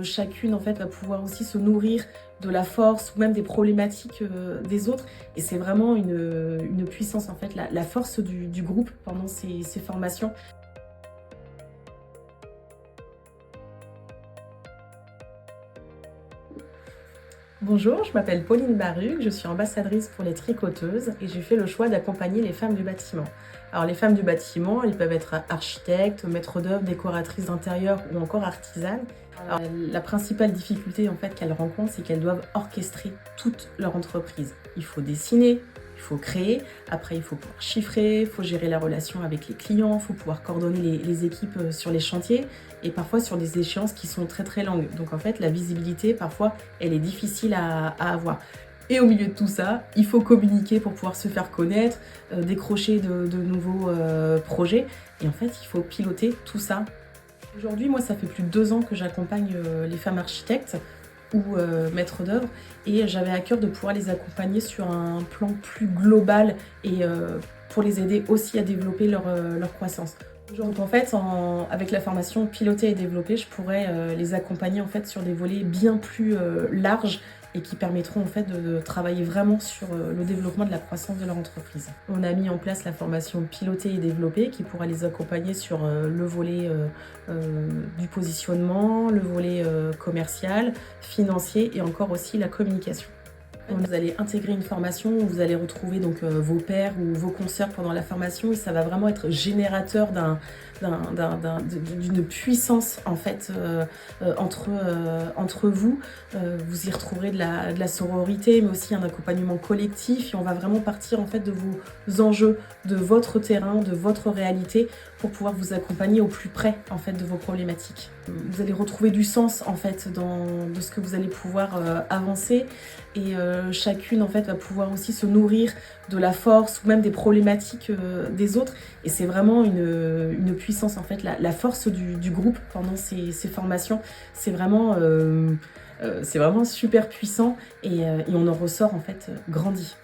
Chacune en fait va pouvoir aussi se nourrir de la force ou même des problématiques des autres, et c'est vraiment une puissance en fait, la force du groupe pendant ces formations. Bonjour, je m'appelle Pauline Baruc, je suis ambassadrice pour les tricoteuses et j'ai fait le choix d'accompagner les femmes du bâtiment. Alors les femmes du bâtiment, elles peuvent être architectes, maîtres d'œuvre, décoratrices d'intérieur ou encore artisanes. Alors, la principale difficulté en fait qu'elles rencontrent, c'est qu'elles doivent orchestrer toute leur entreprise. Il faut dessiner, il faut créer, après il faut pouvoir chiffrer, il faut gérer la relation avec les clients, il faut pouvoir coordonner les équipes sur les chantiers et parfois sur des échéances qui sont très longues. Donc en fait la visibilité parfois elle est difficile à avoir. Et au milieu de tout ça, il faut communiquer pour pouvoir se faire connaître, décrocher de nouveaux projets, et en fait il faut piloter tout ça. Aujourd'hui, moi, ça fait plus de 2 ans que j'accompagne les femmes architectes ou maîtres d'œuvre, et j'avais à cœur de pouvoir les accompagner sur un plan plus global et pour les aider aussi à développer leur croissance. Donc en fait, avec la formation Piloter et Développer, je pourrais les accompagner en fait sur des volets bien plus larges et qui permettront en fait de travailler vraiment sur le développement de la croissance de leur entreprise. On a mis en place la formation Piloter et Développer qui pourra les accompagner sur le volet du positionnement, le volet commercial, financier et encore aussi la communication. Vous allez intégrer une formation où vous allez retrouver donc vos pairs ou vos consoeurs pendant la formation, et ça va vraiment être générateur d'une puissance en fait entre vous. Vous y retrouverez de la sororité, mais aussi un accompagnement collectif, et on va vraiment partir en fait de vos enjeux, de votre terrain, de votre réalité, pour pouvoir vous accompagner au plus près en fait de vos problématiques. Vous allez retrouver du sens en fait de ce que vous allez pouvoir avancer, et chacune en fait va pouvoir aussi se nourrir de la force ou même des problématiques des autres, et c'est vraiment une puissance en fait, la force du groupe pendant ces formations. C'est vraiment super puissant, et on en ressort en fait grandi.